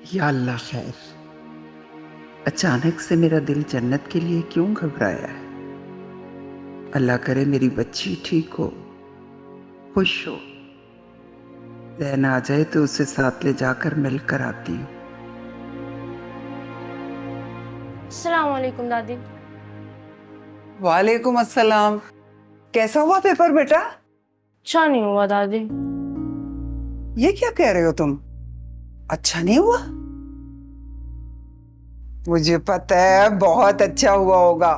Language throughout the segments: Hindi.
या अल्लाह खैर, अचानक से मेरा दिल जन्नत के लिए क्यों घबराया है। अल्लाह करे मेरी बच्ची ठीक हो, खुश हो। जैन आ जाए तो उसे साथ ले जाकर मिलकर आती हूँ। अस्सलाम वालेकुम दादी। वालेकुम अस्सलाम। कैसा हुआ पेपर बेटा? अच्छा नहीं हुआ दादी। ये क्या कह रहे हो तुम? अच्छा नहीं हुआ? मुझे पता है बहुत अच्छा हुआ होगा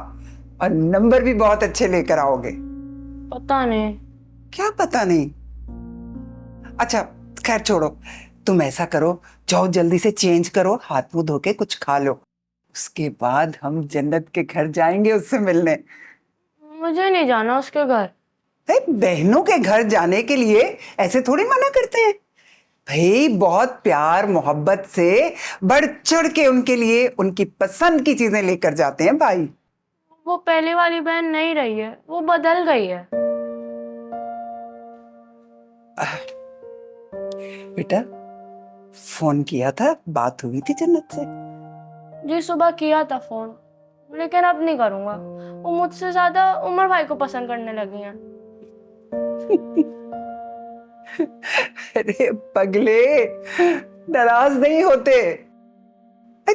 और नंबर भी बहुत अच्छे लेकर आओगे। पता नहीं। क्या पता नहीं? अच्छा खैर छोड़ो, तुम ऐसा करो, जाओ जल्दी से चेंज करो, हाथ मुंह धो के कुछ खा लो, उसके बाद हम जन्नत के घर जाएंगे उससे मिलने। मुझे नहीं जाना उसके घर। बहनों के घर जाने के लिए ऐसे थोड़ी मना करते हैं भाई। बहुत प्यार मोहब्बत से बढ़ चढ़ के उनके लिए उनकी पसंद की चीजें लेकर जाते हैं भाई। वो पहली वाली बहन नहीं रही है, वो बदल गई है। बेटा फोन किया था, बात हुई थी जन्नत से? जी सुबह किया था फोन, लेकिन अब नहीं करूंगा। वो मुझसे ज्यादा उमर भाई को पसंद करने लगी हैं। अरे पगले, नाराज नहीं होते।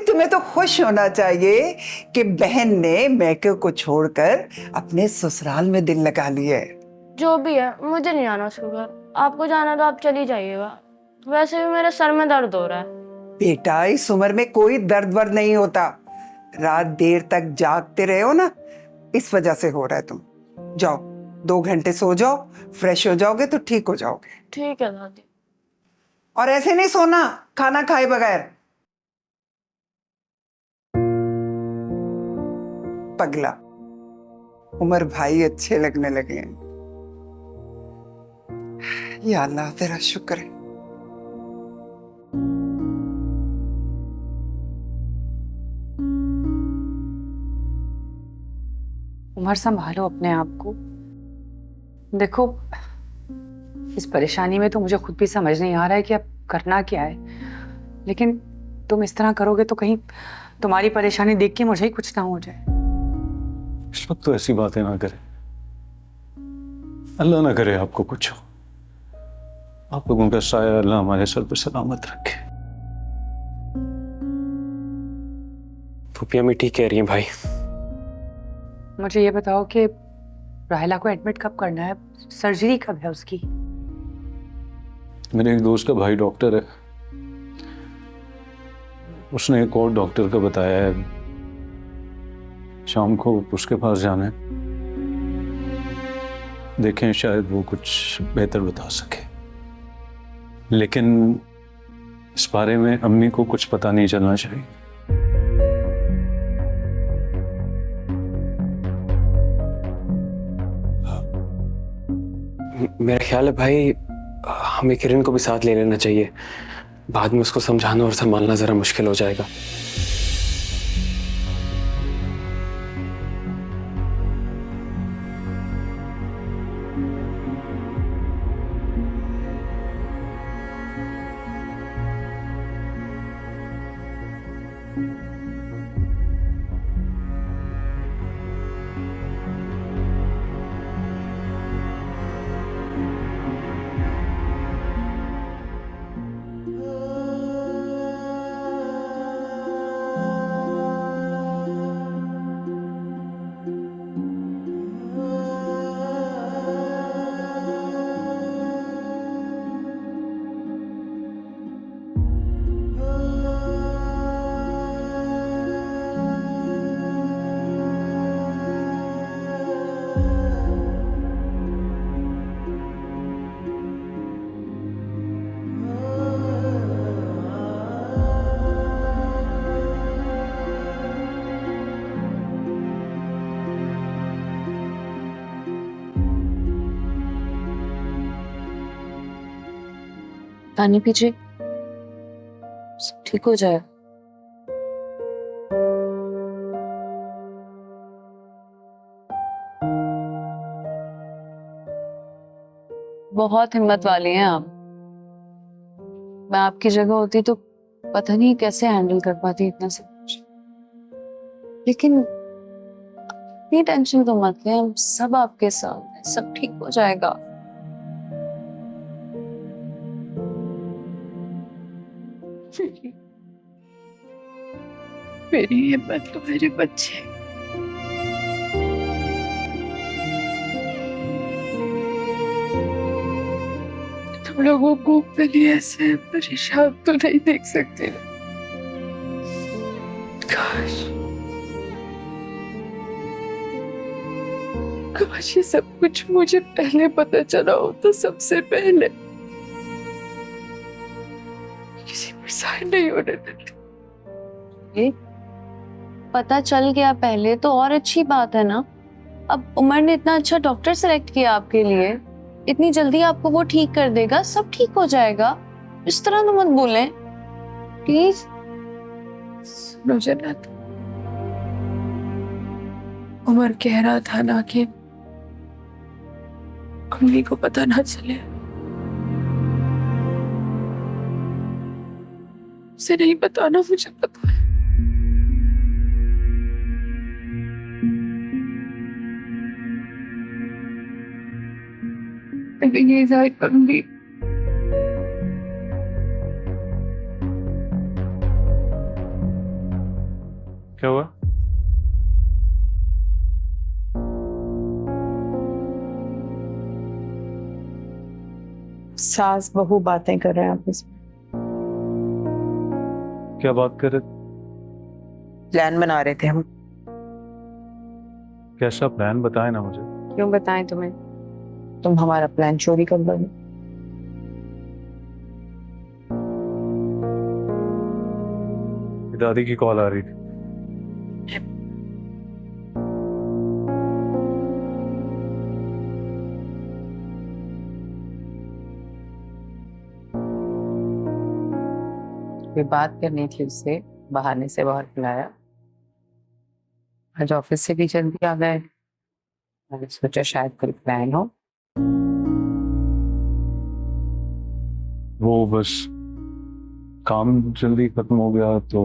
तुम्हें तो खुश होना चाहिए कि बहन ने मैके को छोड़कर अपने ससुराल में दिल लगा लिया है। जो भी है, मुझे नहीं जाना उसके घर। आपको जाना तो आप चली जाइएगा, वैसे भी मेरे सर में दर्द हो रहा है। बेटा इस उम्र में कोई दर्द वर्द नहीं होता, रात देर तक जागते रहे हो ना, इस वजह से हो रहा है। तुम जाओ 2 घंटे सो जाओ, फ्रेश हो जाओगे तो ठीक हो जाओगे। ठीक है दादी। और ऐसे नहीं सोना खाना खाए बगैर। पगला, उमर भाई अच्छे लगने लगे हैं। या अल्लाह तेरा शुक्र है। उमर संभालो अपने आप को। देखो इस परेशानी में तो मुझे खुद भी समझ नहीं आ रहा है कि अब करना क्या है, लेकिन तुम इस तरह करोगे तो कहीं तुम्हारी परेशानी देख के मुझे ही कुछ ना हो जाए। इस वक्त तो ऐसी बातें ना करे, अल्लाह ना करे आपको कुछ हो। आप लोगों का साया अल्लाह हमारे सर पर सलामत रखे। फूफी अम्मी ठीक कह रही हैं भाई। मुझे ये बताओ कि राहिला को एडमिट कब करना है, सर्जरी कब है उसकी? मेरे एक दोस्त का भाई डॉक्टर है, उसने एक और डॉक्टर का बताया है, शाम को उसके पास जाना है। देखें शायद वो कुछ बेहतर बता सके, लेकिन इस बारे में अम्मी को कुछ पता नहीं चलना चाहिए। मेरा ख्याल है भाई हमें किरण को भी साथ ले लेना चाहिए, बाद में उसको समझाना और संभालना जरा मुश्किल हो जाएगा। पानी पीजिए, सब ठीक हो जाए। बहुत हिम्मत वाली हैं आप। मैं आपकी जगह होती तो पता नहीं कैसे हैंडल कर पाती इतना सब कुछ। लेकिन इतनी टेंशन तो मत ले, हम सब आपके साथ हैं, सब ठीक हो जाएगा। मेरी हिम्मत तो मेरे बच्चे। तुम लोगों को मेरी ऐसे परेशान तो नहीं देख सकते ना। काश ये सब कुछ मुझे पहले पता चला हो, तो सबसे पहले किसी पर साइन नहीं होने देती। पता चल गया पहले तो और अच्छी बात है ना। अब उमर ने इतना अच्छा डॉक्टर सेलेक्ट किया आपके लिए, इतनी जल्दी आपको वो ठीक कर देगा, सब ठीक हो जाएगा। इस तरह तो मत बोलें प्लीज। सुनो जन्नत, उमर कह रहा था ना कि अम्मी को पता ना चले। उसे नहीं बताना, मुझे पता है। मैं ये इज़हार करूंगी। क्या हुआ? सास बहू बातें कर रहे हैं आपस में। क्या बात कर रहे? प्लान बना रहे थे हम। कैसा प्लान बताए ना मुझे। क्यों बताएं तुम्हें? तुम हमारा प्लान चोरी कर लोगे। दादी की कॉल आ रही थी। कोई बात करनी थी उससे, बहाने से बाहर बुलाया। आज ऑफिस से भी जल्दी आ गए। मैंने सोचा शायद कोई प्लान हो। वो बस काम जल्दी खत्म हो गया तो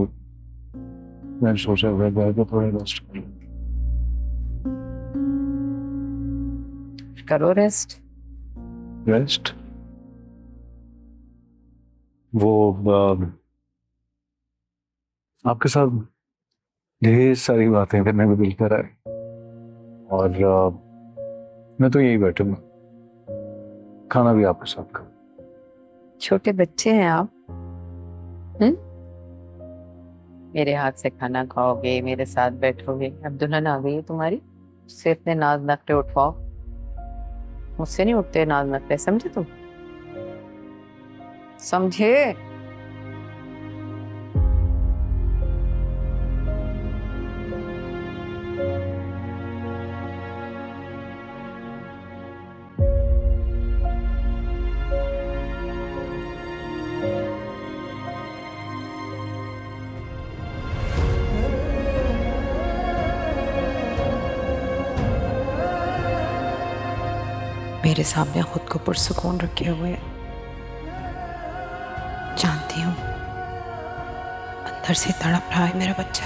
मैंने सोचा वह तो थोड़ा रेस्ट कर लूं। करो रेस्ट। रेस्ट? वो आपके साथ ढेर सारी बातें करने को दिल कर रहा है और मैं तो यही बैठूंगा, खाना भी आपके साथ खाऊं। छोटे बच्चे हैं आप। मेरे हाथ से खाना खाओगे, मेरे साथ बैठोगे। अब दुल्हन आ गई है तुम्हारी, उससे अपने नाज नखरे उठवाओ। मुझसे नहीं उठते नाज नखरे, समझे तुम? समझे? मेरे सामने खुद को पुरसुकून रखे हुए हैं। जानती हूँ अंदर से तड़प रहा है मेरा बच्चा।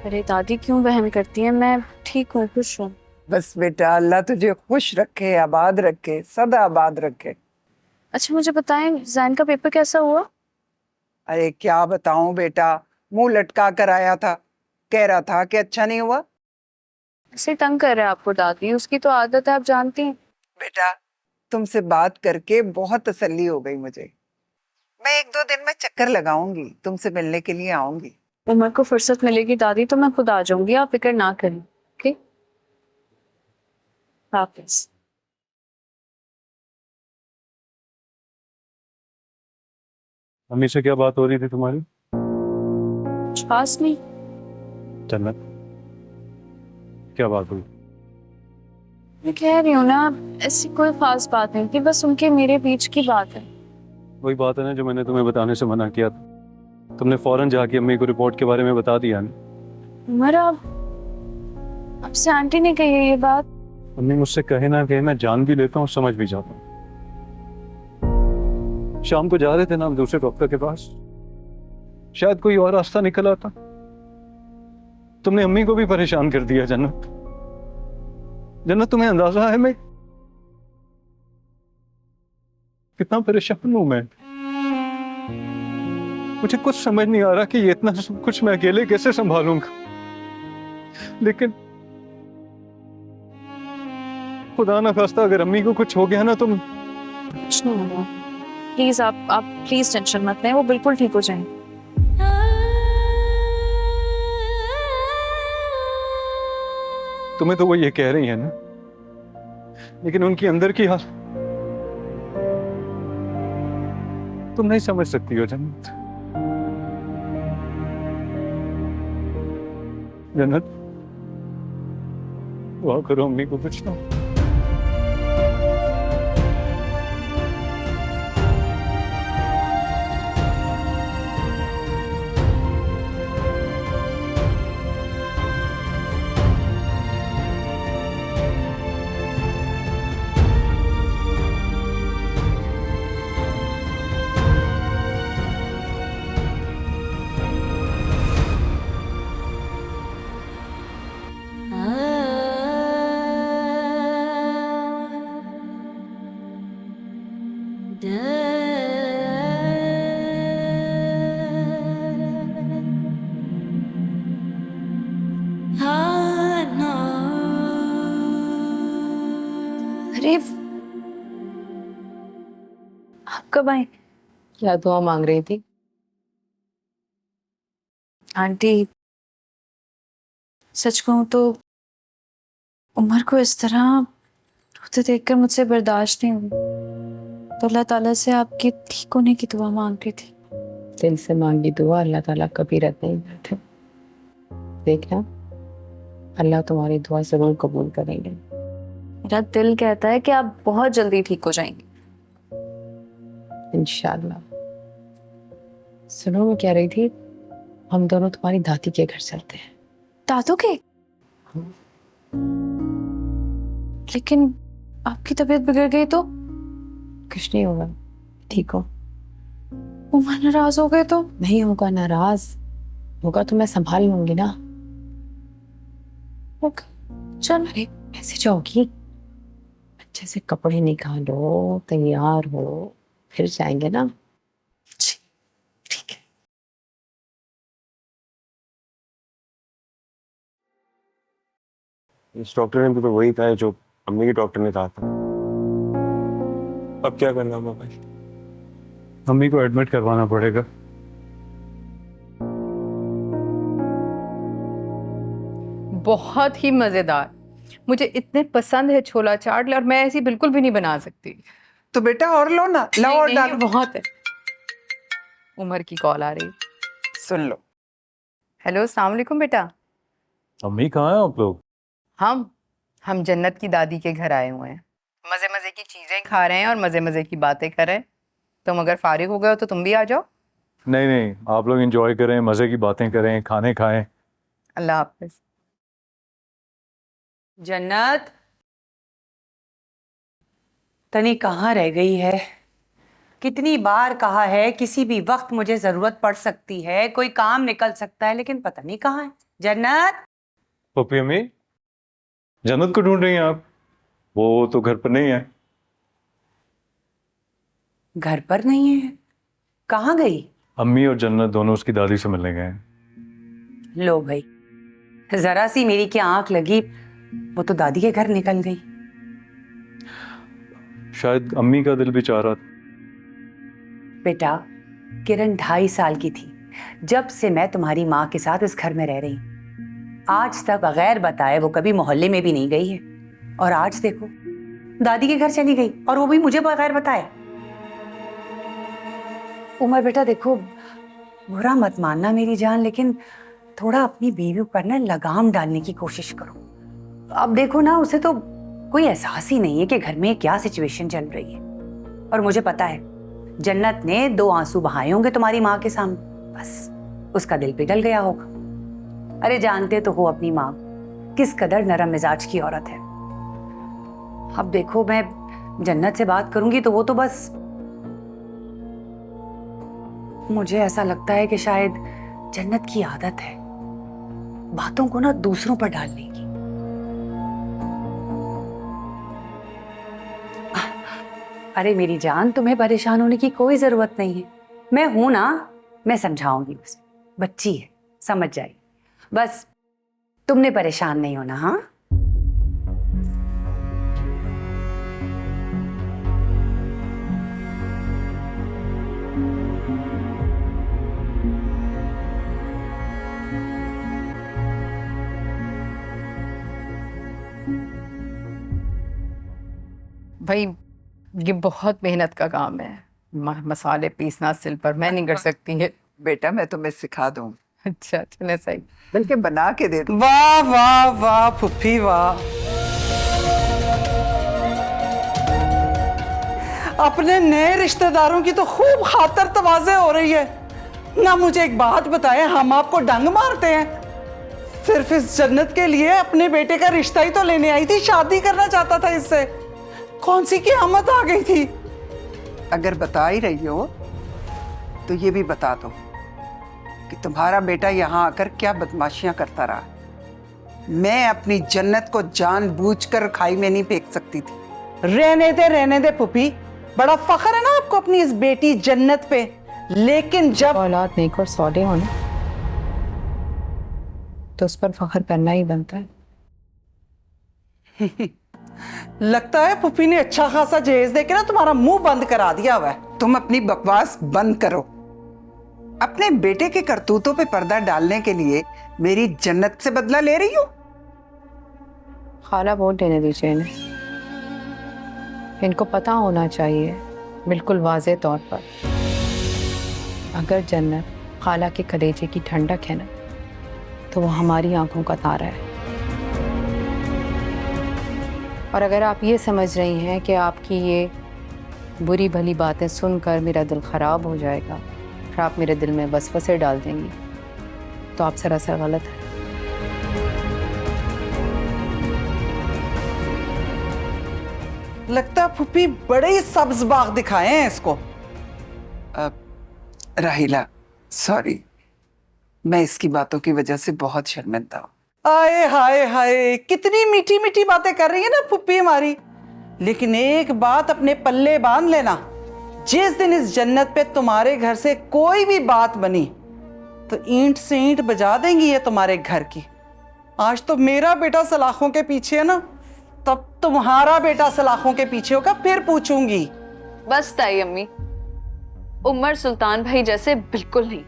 अरे दादी क्यों वहम करती हैं, मैं ठीक हूँ, खुश हूँ। बस बेटा, अल्लाह तुझे खुश रखे, आबाद रखे, सदा आबाद रखे। अच्छा मुझे बताएं, जैन का पेपर कैसा हुआ? अरे क्या बताऊं बेटा, मुंह लटका कर आया था, कह रहा था कि अच्छा नहीं हुआ। ऐसे तंग कर रहे हैं आपको दादी, उसकी तो आदत है, आप जानती हैं। बेटा तुमसे बात करके बहुत तसल्ली हो गई मुझे। मैं 1-2 दिन में चक्कर लगाऊंगी, तुमसे मिलने के लिए आऊंगी। उमर को फुर्सत मिलेगी दादी तो मैं खुद आ जाऊंगी, आप फिक्र ना करें। ओके, हाफिज। मम्मी से क्या बात हो रही थी तुम्हारी? खास नहीं। जन्नत, क्या बात हुई? मैं कह रही हूँ ना, ऐसी कोई खास बात नहीं थी, बस उनके मेरे बीच की बात है। वही बात है ना जो मैंने तुम्हें बताने से मना किया था। तुमने फौरन जाके अम्मी को रिपोर्ट के बारे में बता दिया ना। उमर आपसे आंटी ने कही है ये बात। अम्मी मुझसे कहे ना कहे मैं जान भी लेता हूँ, समझ भी जाता हूँ। शाम को जा रहे थे ना हम दूसरे डॉक्टर के पास, शायद कोई और रास्ता निकल आता। तुमने अम्मी को भी परेशान कर दिया जन्नत। जन्नत तुम्हें अंदाजा है मैं कितना परेशान हूं मैं। मुझे कुछ समझ नहीं आ रहा कि ये इतना सब कुछ मैं अकेले कैसे संभालूंगा। लेकिन खुदा ना खास्ता अगर अम्मी को कुछ हो गया ना तो कुछ नहीं होगा। प्लीज आप प्लीज टेंशन मत लें, वो बिल्कुल ठीक हो जाएंगे। तुम्हें तो वो ये कह रही है ना, लेकिन उनकी अंदर की हाल तुम नहीं समझ सकती हो जन्नत। जन्नत दुआ करो अम्मी को कुछ ना हो। अरे आप कब आए? क्या दुआ मांग रही थी? आंटी सच कहूं तो उमर को इस तरह रोते देखकर मुझसे बर्दाश्त नहीं हुई, तो अल्लाह ताला से आपकी ठीक होने की दुआ मांग रही थी। दिल से मांगी दुआ अल्लाह ताला कभी रद्द नहीं करते। देखना अल्लाह तुम्हारी दुआ जरूर कबूल करेंगे। मेरा दिल कहता है कि आप बहुत जल्दी ठीक हो जाएंगे। इंशाल्लाह। सुनो मैं कह रही थी, हम दोनों तुम्हारी दादी के घर चलते हैं। दादू के? लेकिन आपकी तबीयत बिगड़ गई तो? कुछ नहीं होगा, ठीक हो। उमर नाराज हो गए तो? नहीं होगा, नाराज होगा तो मैं संभाल लूंगी ना। ओके चल। अरे कैसे जाओगी? अच्छे से कपड़े निकालो, तैयार हो, फिर जाएंगे ना। ठीक है। इस डॉक्टर ने भी तो वही कहा है जो अम्मी के डॉक्टर ने कहा था। अब क्या करना होगा भाई? अम्मी को एडमिट करवाना पड़ेगा। बहुत ही मजेदार। मुझे इतने पसंद है छोला चाट, और मैं ऐसी बिल्कुल भी नहीं बना सकती। तो बेटा और लो ना, लो और नहीं, डालो। बहुत है। उमर की कॉल आ रही। सुन लो। हेलो, अस्सलाम वालेकुम बेटा। अम्मी कहाँ हैं आप लोग? हम जन्नत की दादी के घर आए हुए हैं। मजे मजे की चीजें खा रहे हैं और मजे मजे की बातें कर रहे हैं। तुम अगर फारिग हो गए हो तो तुम भी आ जाओ। नहीं नहीं, आप लोग एंजॉय करें, मजे की बातें करें, खाने खाएं। अल्लाह हाफिज। जन्नत तनी कहाँ रह गई है? कितनी बार कहा है किसी भी वक्त मुझे जरूरत पड़ सकती है, कोई काम निकल सकता है, लेकिन पता नहीं कहाँ है जन्नत। पप्पी अम्मी, जन्नत को ढूंढ रही हैं आप? वो तो घर पर नहीं है। घर पर नहीं है? कहाँ गई? अम्मी और जन्नत दोनों उसकी दादी से मिलने गए हैं। लो भाई, जरा सी मेरी क्या आंख लगी, वो तो दादी के घर निकल गई। शायद अम्मी का दिल भी चाह रहा था। बेटा, किरण 2.5 साल की थी जब से मैं तुम्हारी माँ के साथ इस घर में रह रही हूँ। आज तक बगैर बताए वो कभी मोहल्ले में भी नहीं गई है, और आज देखो दादी के घर चली गई, और वो भी मुझे बगैर बताए। उमर बेटा देखो, बुरा मत मानना मेरी जान, लेकिन थोड़ा अपनी बीवी पर ना लगाम डालने की कोशिश करो। अब देखो ना, उसे तो कोई एहसास ही नहीं है कि घर में क्या सिचुएशन चल रही है। और मुझे पता है जन्नत ने 2 आंसू बहाए होंगे तुम्हारी माँ के सामने, बस उसका दिल पिघल गया होगा। अरे जानते तो हो अपनी माँ किस कदर नरम मिजाज की औरत है। अब देखो, मैं जन्नत से बात करूंगी तो वो तो बस, मुझे ऐसा लगता है कि शायद जन्नत की आदत है बातों को ना दूसरों पर डालने की। अरे मेरी जान, तुम्हें परेशान होने की कोई जरूरत नहीं है, मैं हूं ना, मैं समझाऊंगी उसे, बच्ची है, समझ जाएगी। बस तुमने परेशान नहीं होना। हाँ, भाई ये बहुत मेहनत का काम है, मसाले पीसना सिल पर मैं नहीं कर सकती है। बेटा मैं तुम्हें सिखा दूं, अच्छा चले सही। बल्कि बना के दे दूं। वाह वाह वाह फुफ्फी वाह, अपने नए रिश्तेदारों की तो खूब खातर तवाज़े हो रही है ना। मुझे एक बात बताएं, हम आपको डंग मारते हैं? सिर्फ इस जन्नत के लिए अपने बेटे का रिश्ता ही तो लेने आई थी, शादी करना चाहता था इससे। कौन सी क़यामत आ गई थी? अगर बता ही रही हो तो ये भी बता दो कि तुम्हारा बेटा यहाँ आकर क्या बदमाशियां करता रहा। मैं अपनी जन्नत को जानबूझकर खाई में नहीं फेंक सकती थी। रहने दे पुप्पी, बड़ा फख्र है ना आपको अपनी इस बेटी जन्नत पे, लेकिन जब औलाद नेक और सौले होना तो उस पर फख्र करना ही बनता है। लगता है पुप्पी ने अच्छा खासा जहेज देके ना तुम्हारा मुंह बंद करा दिया हुआ है। तुम अपनी बकवास बंद करो। अपने बेटे के करतूतों पे पर्दा डालने के लिए मेरी जन्नत से बदला ले रही हो? खाला वोट देने दीजिए इन्हें, इनको पता होना चाहिए बिल्कुल वाज़े तौर पर, अगर जन्नत खाला के कलेजे की ठंडक है ना तो वो हमारी आंखों का तारा है। और अगर आप ये समझ रही हैं कि आपकी ये बुरी भली बातें सुनकर मेरा दिल ख़राब हो जाएगा, फिर आप मेरे दिल में वसवसे डाल देंगी, तो आप सरासर गलत है। लगता है पुप्पी बड़े ही सब्ज बाग दिखाए हैं इसको। राहिला सॉरी, मैं इसकी बातों की वजह से बहुत शर्मिंदा हूँ। आए हाय हाय, कितनी मीठी मीठी बातें कर रही है ना पुप्पी हमारी। लेकिन एक बात अपने पल्ले बांध लेना, जिस दिन इस जन्नत पे तुम्हारे घर से कोई भी बात बनी तो ईंट से ईंट बजा देंगी ये तुम्हारे घर की। आज तो मेरा बेटा सलाखों के पीछे है ना, तब तुम्हारा बेटा सलाखों के पीछे होगा, फिर पूछूंगी। बस ताई अम्मी, उमर सुल्तान भाई जैसे बिल्कुल नहीं,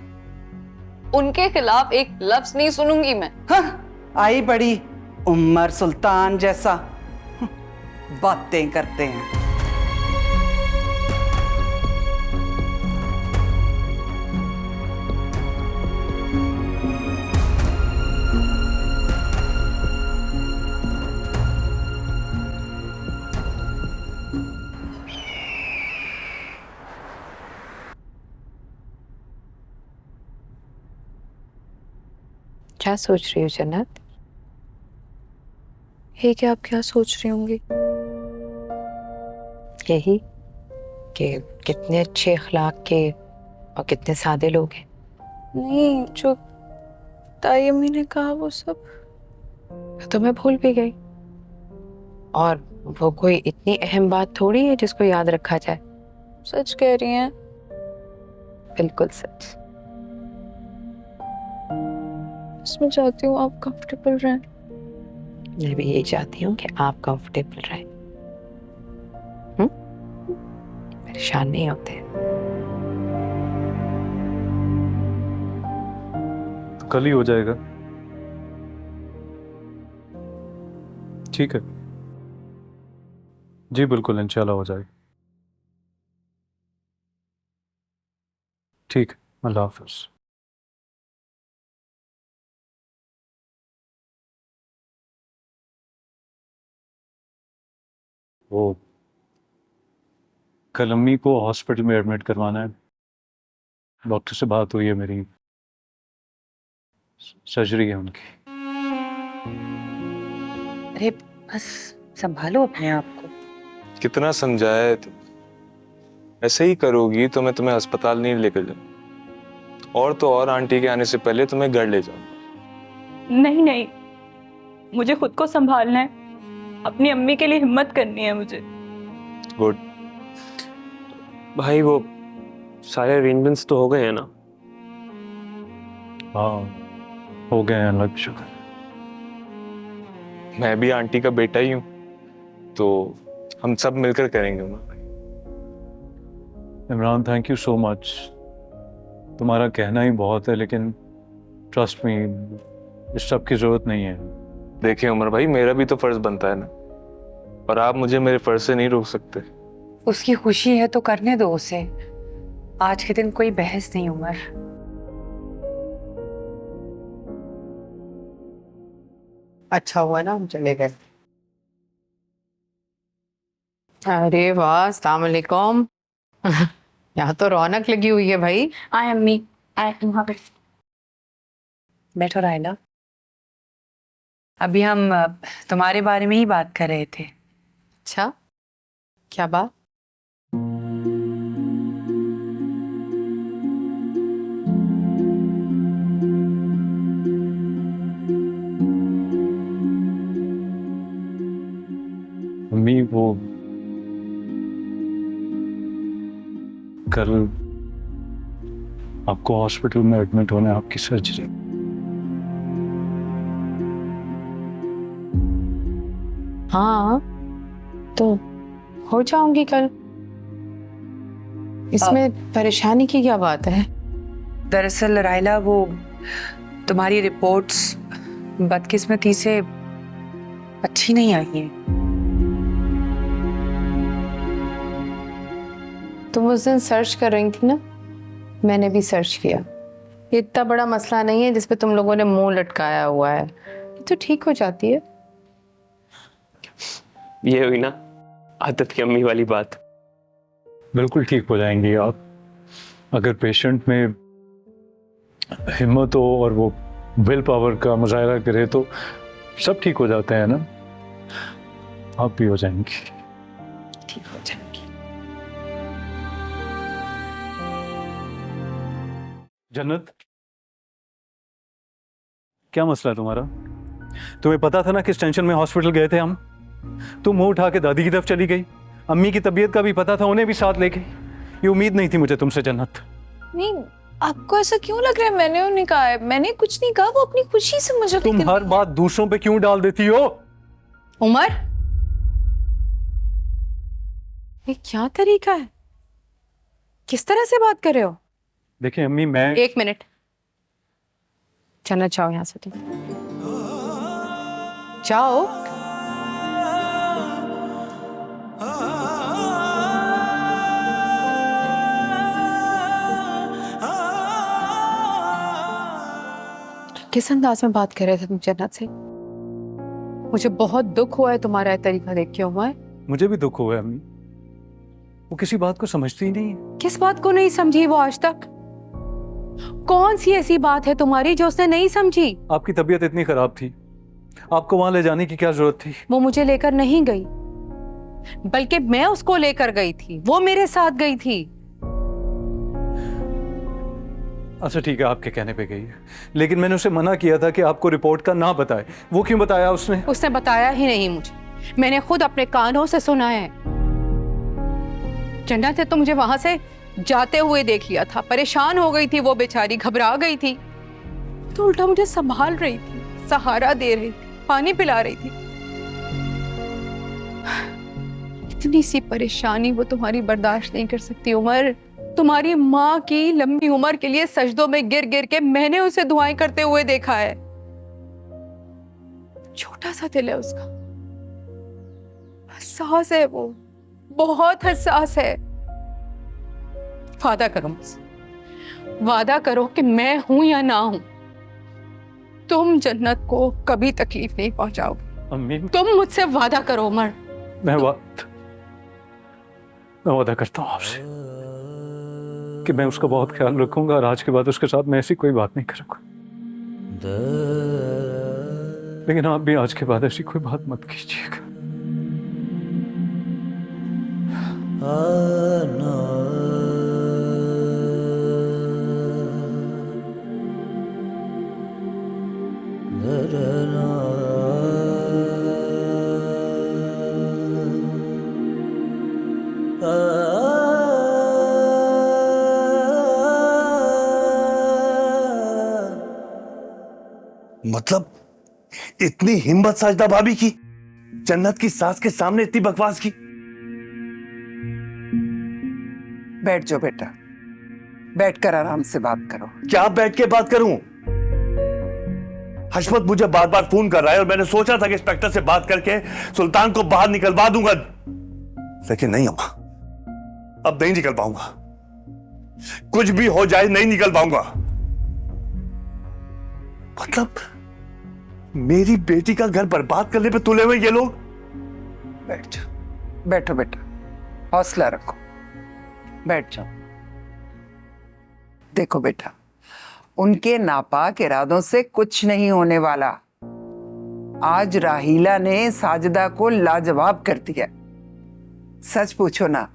उनके खिलाफ एक लफ्ज नहीं सुनूंगी मैं। हाँ, आई बड़ी उमर सुल्तान जैसा, बातें करते हैं। क्या सोच रही हो जन्नत? हे क्या, आप क्या सोच रही होंगी? यही कि कितने अच्छे अखलाक के और कितने सादे लोग हैं। नहीं, जो ताई अम्मी ने कहा वो सब तो मैं भूल भी गई, और वो कोई इतनी अहम बात थोड़ी है जिसको याद रखा जाए। सच कह रही हैं। बिल्कुल सच। इसमें चाहती हूँ आप कंफर्टेबल रहें। मैं भी यही चाहती हूँ कि आप कंफर्टेबल रहें, परेशान नहीं होते। तो कल ही हो जाएगा। ठीक है जी, बिल्कुल इंशाल्लाह हो जाएगा। ठीक है, अल्लाह हाफिज। वो कल अम्मी को हॉस्पिटल में एडमिट करवाना है। डॉक्टर से बात हुई है मेरी, सर्जरी है उनकी। अरे बस संभालो अपने आप को। कितना समझाया है तुम, ऐसे ही करोगी तो मैं तुम्हें अस्पताल नहीं लेकर जाऊँ, और तो और आंटी के आने से पहले तुम्हें घर ले जाऊँ। नहीं नहीं, मुझे खुद को संभालना है, अपनी अम्मी के लिए हिम्मत करनी है मुझे। गुड। भाई वो सारे अरेंजमेंट्स तो हो गए हैं ना? हाँ, हो गए हैं लग शुक्र। मैं भी आंटी का बेटा ही हूँ, तो हम सब मिलकर करेंगे उमर भाई। Imran, thank you so much. तुम्हारा कहना ही बहुत है, लेकिन ट्रस्ट मी, इस सब की जरूरत नहीं है। देखिए उमर भाई, मेरा भी तो फर्ज बनता है ना, और आप मुझे मेरे फर्ज से नहीं रोक सकते। उसकी खुशी है तो करने दो उसे। आज के दिन कोई बहस नहीं उमर। अच्छा हुआ ना हम चले गए। अरे वाह, अस्सलाम वालेकुम। यहाँ तो रौनक लगी हुई है भाई। आए अम्मी, आए वहाँ पे। बैठो रायला। अभी हम तुम्हारे बारे में ही बात कर रहे थे। अच्छा, क्या बात? मम्मी, वो कल आपको हॉस्पिटल में एडमिट होना है, आपकी सर्जरी। हाँ, तो हो जाऊंगी कल। इसमें परेशानी की क्या बात है? दरअसल रायला, वो तुम्हारी रिपोर्ट्स बदकिस्मती से अच्छी नहीं आई हैं। तुम उस दिन सर्च कर रही थी ना, मैंने भी सर्च किया। ये इतना बड़ा मसला नहीं है जिसपे तुम लोगों ने मुंह लटकाया हुआ है, ये तो ठीक हो जाती है। ये हुई ना आदत की अम्मी वाली बात। बिल्कुल ठीक हो जाएंगी आप, अगर पेशेंट में हिम्मत हो और वो विल पावर का मुजाहरा करे तो सब ठीक हो जाते हैं ना। आप भी हो जाएंगी। ठीक हो जाएंगी। जन्नत, क्या मसला है तुम्हारा? तुम्हें पता था ना किस टेंशन में हॉस्पिटल गए थे हम? तुम मुंह उठा के दादी की तरफ चली गई। अम्मी की तबीयत का भी पता था, उन्हें भी साथ ले गई। ये उम्मीद नहीं थी मुझे तुमसे जन्नत। नहीं, आपको ऐसा क्यों लग रहा है? मैंने उन्हें कहा है, मैंने कुछ नहीं कहा, वो अपनी खुशी से मुझे। तुम हर बात दूसरों पे क्यों डाल देती हो? उमर, ये क्या तरीका है? किस तरह से बात कर रहे हो? देखिए अम्मी, मैं 1 मिनट, चलना चाहो यहाँ से तुम जाओ। किस अंदाज में बात कर रहे थे तुम जन्नत से? मुझे बहुत दुख हुआ है तुम्हारा ये तरीका देख के उमर। मुझे भी दुख हुआ है अम्मी, वो किसी बात को समझती ही नहीं है। किस बात को नहीं समझी वो आज तक? कौन सी ऐसी बात है तुम्हारी जो उसने नहीं समझी? आपकी तबीयत इतनी खराब थी, आपको वहां ले जाने की क्या जरूरत थी? वो मुझे लेकर नहीं गई, बल्कि मैं उसको लेकर गई थी, वो मेरे साथ गई थी। अच्छा ठीक है, आपके कहने पे गई है, लेकिन मैंने उसे मना किया था कि आपको रिपोर्ट का ना बताए। वो क्यों बताया उसने? उसने बताया ही नहीं मुझे, मैंने खुद अपने कानों से सुना है। जन्नत ने तो मुझे वहां से जाते हुए देख लिया था, परेशान हो गई थी वो बेचारी, घबरा गई थी, तो उल्टा मुझे संभाल रही थी, सहारा दे रही थी, पानी पिला रही थी। इतनी सी परेशानी वो तुम्हारी बर्दाश्त नहीं कर सकती उमर। तुम्हारी माँ की लंबी उम्र के लिए सजदों में गिर गिर के मैंने उसे दुआएं करते हुए देखा है। छोटा सा दिल है उसका, हसास है वो, बहुत हसास है। वादा करो मुझसे, वादा करो कि मैं हूं या ना हूं, तुम जन्नत को कभी तकलीफ नहीं पहुंचाओगे। अम्मी, तुम मुझसे वादा करो उमर। मैं वादा करता हूँ आपसे कि मैं उसका बहुत ख्याल रखूंगा और आज के बाद उसके साथ मैं ऐसी कोई बात नहीं करूंगा। लेकिन आप भी आज के बाद ऐसी कोई बात मत कीजिएगा। मतलब इतनी हिम्मत साजदा भाभी की, जन्नत की सास के सामने इतनी बकवास की। बैठ जाओ बेटा, बैठकर आराम से बात करो। क्या बैठ के बात करूं? हशमत मुझे बार बार फोन कर रहा है और मैंने सोचा था कि इंस्पेक्टर से बात करके सुल्तान को बाहर निकलवा दूंगा, लेकिन नहीं अम्मा, अब नहीं निकल पाऊंगा। कुछ भी हो जाए नहीं निकल पाऊंगा। मतलब मेरी बेटी का घर बर्बाद करने पे तुले हुए ये लोग। बैठो बेटा, हौसला रखो, बैठ जाओ। देखो बेटा, उनके नापाक इरादों से कुछ नहीं होने वाला। आज राहीला ने साजिदा को लाजवाब कर दिया। सच पूछो ना,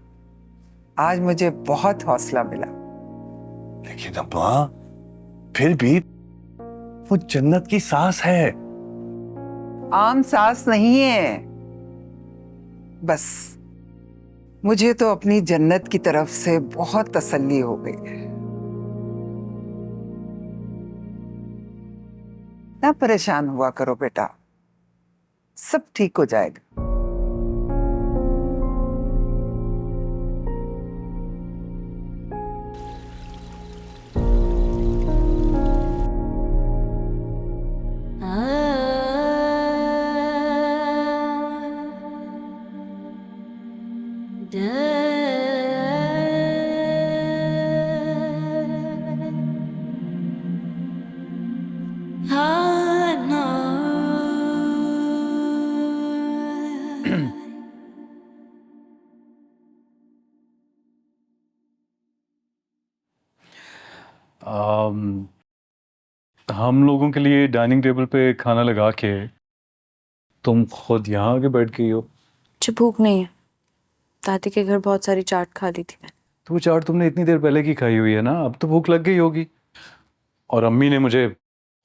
आज मुझे बहुत हौसला मिला। लेकिन अम्मा, फिर भी वो जन्नत की सास है। आम सास नहीं है। बस मुझे तो अपनी जन्नत की तरफ से बहुत तसल्ली हो गई है। ना परेशान हुआ करो बेटा, सब ठीक हो जाएगा। हम लोगों के लिए डाइनिंग टेबल पे खाना लगा के तुम खुद यहाँ आके बैठ गई हो। मुझे भूख नहीं है, दादी के घर बहुत सारी चाट खा ली थी मैंने। तो वो चाट तुमने इतनी देर पहले की खाई हुई है ना, अब तो भूख लग गई होगी। और अम्मी ने मुझे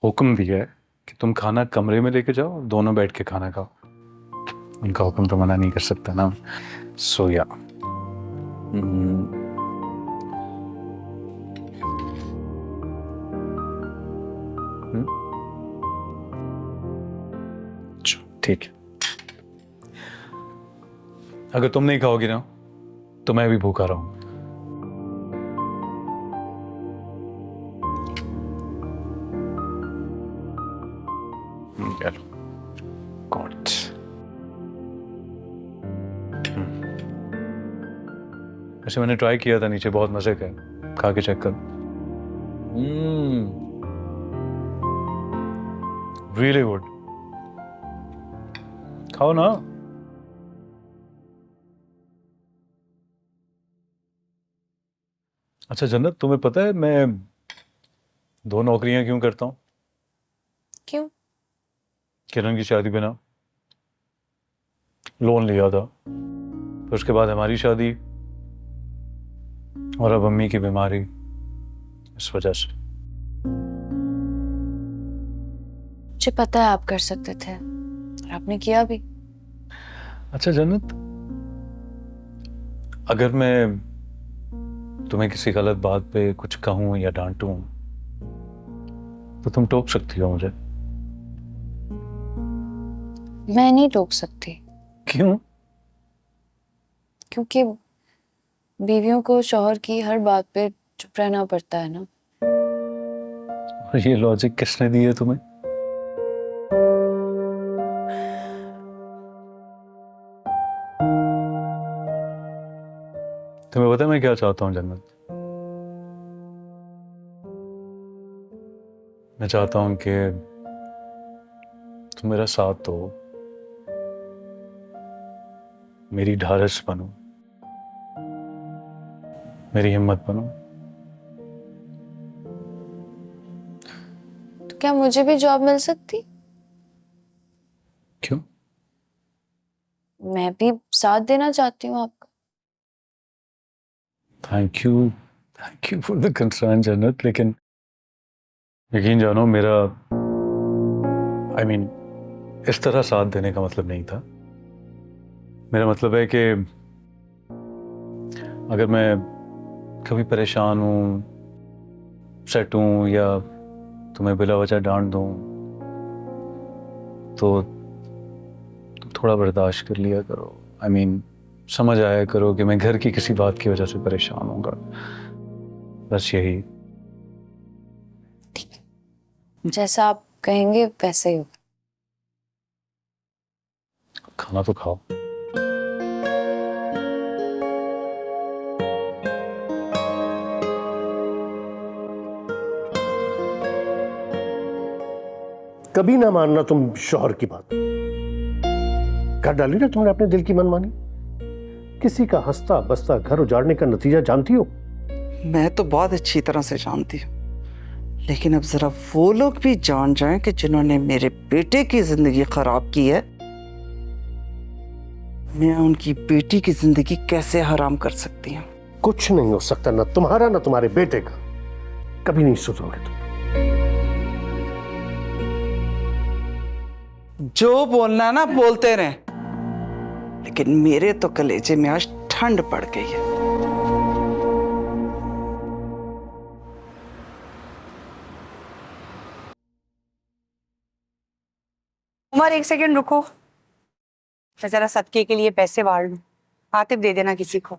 हुक्म दिया है कि तुम खाना कमरे में लेके जाओ, दोनों बैठ के खाना खाओ। उनका हुक्म तो मना नहीं कर सकता ना। सो या ठीक है, अगर तुम नहीं खाओगी ना तो मैं भी भूखा रहूंगा। गॉड, वैसे मैंने ट्राई किया था नीचे, बहुत मजे का है, खा के चेक कर। रियली गुड, खाओ ना। अच्छा जन्नत, तुम्हें पता है मैं 2 नौकरियां क्यों करता हूँ? क्यों? किरण की शादी पे ना लोन लिया था, फिर उसके बाद हमारी शादी और अब अम्मी की बीमारी, इस वजह से। मुझे पता है आप कर सकते थे और आपने किया भी। अच्छा जन्नत, अगर मैं तुम्हें किसी गलत बात पे कुछ कहूं या डांटूं तो तुम टोक सकती हो मुझे। मैं नहीं टोक सकती। क्यों? क्योंकि बीवियों को शौहर की हर बात पे चुप रहना पड़ता है ना। और ये लॉजिक किसने दी है तुम्हें? तुम्हें पता है मैं क्या चाहता हूँ जन्नत? मैं चाहता हूं कि तुम मेरा साथ दो, मेरी ढाढ़स बनो, मेरी हिम्मत बनो। तो क्या मुझे भी जॉब मिल सकती? क्यों? मैं भी साथ देना चाहती हूँ आपका। Thank you for the concern जन्नत, लेकिन यकीन जानो मेरा इस तरह साथ देने का मतलब नहीं था। मेरा मतलब है कि अगर मैं कभी परेशान हूँ, सेट हूँ या तुम्हें बिला वजह डांट दूँ तो तुम थोड़ा बर्दाश्त कर लिया करो। समझ आया करो कि मैं घर की किसी बात की वजह से परेशान होऊंगा, बस यही। जैसा आप कहेंगे वैसे ही हो। खाना तो खाओ। कभी ना मानना तुम शौहर की बात। कर डाली ना तुमने अपने दिल की मनमानी। किसी का हंसता बसता घर उजाड़ने का नतीजा जानती हो? मैं तो बहुत अच्छी तरह से जानती हूँ, लेकिन अब जरा वो लोग भी जान जाएं कि जिन्होंने मेरे बेटे की जिंदगी खराब की है, मैं उनकी बेटी की जिंदगी कैसे हराम कर सकती हूँ। कुछ नहीं हो सकता, ना तुम्हारा ना तुम्हारे बेटे का। कभी नहीं सुधरोगे तुम। जो बोलना है ना बोलते रहे, लेकिन मेरे तो कलेजे में आज ठंड पड़ गई है। उमर, एक सेकंड रुको, मैं जरा सदके के लिए पैसे वार लूं। आतिफ दे देना किसी को।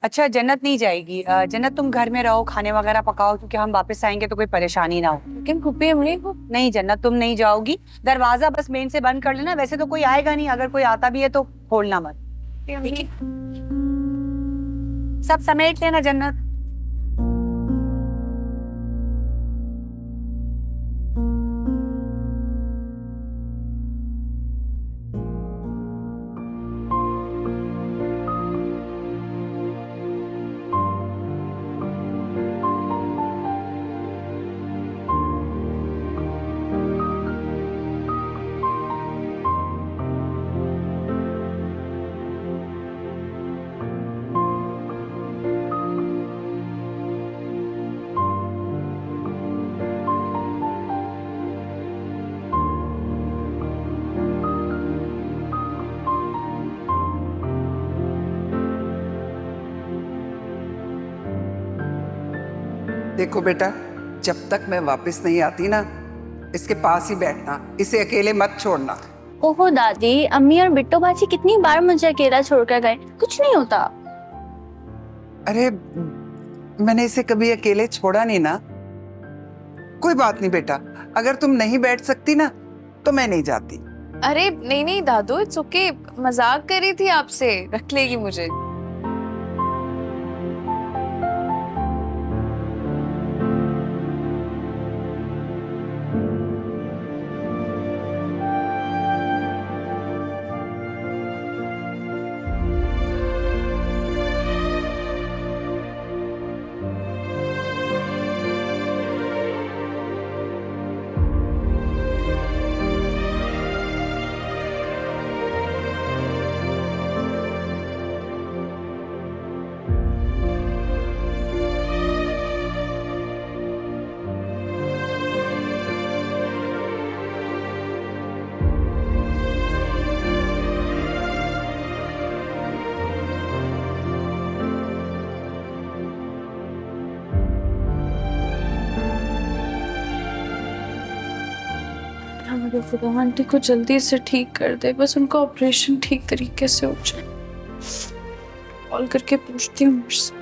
अच्छा, जन्नत नहीं जाएगी। जन्नत तुम घर में रहो, खाने वगैरह पकाओ, क्योंकि हम वापस आएंगे तो कोई परेशानी ना हो। लेकिन फूफी अम्मी को नहीं जन्नत, तुम नहीं जाओगी। दरवाजा बस मेन से बंद कर लेना। वैसे तो कोई आएगा नहीं, अगर कोई आता भी है तो खोलना मत, ठीक है? सब समेट लेना जन्नत। देखो बेटा, जब तक मैं वापस नहीं आती ना, इसके पास ही बैठना, इसे अकेले मत छोड़ना। ओहो दादी, अम्मी और बिट्टू बाजी कितनी बार मुझे अकेला छोड़कर गए, कुछ नहीं होता। अरे मैंने इसे कभी अकेले छोड़ा नहीं ना। कोई बात नहीं बेटा, अगर तुम नहीं बैठ सकती ना तो मैं नहीं जाती। अरे नहीं नहीं दादू, इट्स ओके, मजाक कर रही थी आपसे, रख लेगी मुझे। आंटी को जल्दी से ठीक कर दे, बस उनका ऑपरेशन ठीक तरीके से हो जाए। कॉल करके पूछती हूँ मुझसे।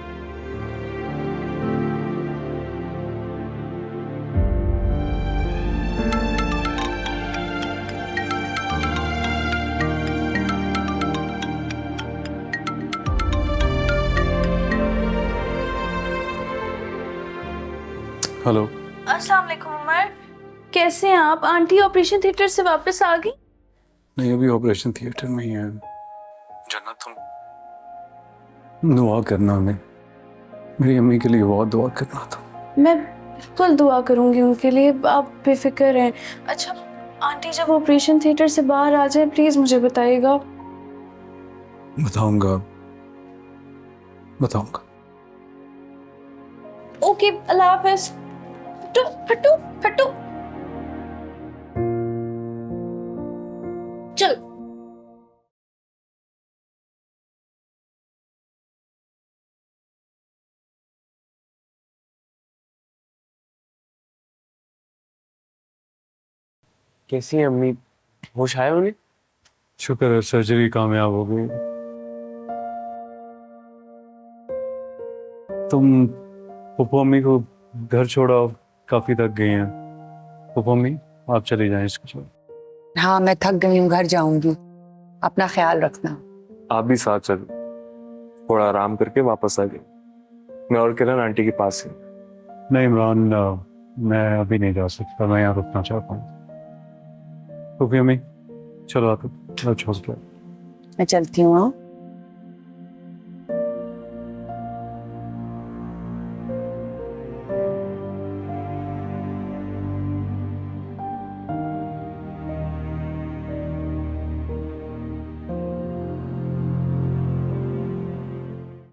हेलो। अस्सलाम वालेकुम उमर, कैसे हैं आप? आंटी ऑपरेशन थिएटर से वापस आ गई? नहीं, अभी ऑपरेशन थिएटर में ही है। जन्नत, तुम दुआ करना, मेरी अम्मी के लिए बहुत दुआ करना था। मैं बिल्कुल दुआ करूंगी उनके लिए, आप बेफिक्र हैं। अच्छा आंटी, जब ऑपरेशन थिएटर से बाहर आ जाए प्लीज मुझे बताइएगा। बताऊंगा, बताऊंगा। ओके, अल्लाह हाफिज। हटो हटो हटो, चल। कैसी है अम्मी? होश आया उन्हें? शुक्र है सर्जरी कामयाब हो गई। तुम पप्पू अम्मी को घर छोड़ा, काफी थक गई हैं। पप्पू अम्मी आप चली जाएं इसके साथ। हाँ, मैं थक गई हूँ, घर जाऊंगी। अपना ख्याल रखना। आप भी साथ चलो, थोड़ा आराम करके वापस आ गए। मैं और किरण आंटी के पास है। नहीं इमरान, मैं अभी नहीं जा सकता, मैं यहाँ रुकना चाहता हूँ। पप्पू अम्मी चलो आप छोड़ दो। मैं चलती हूँ।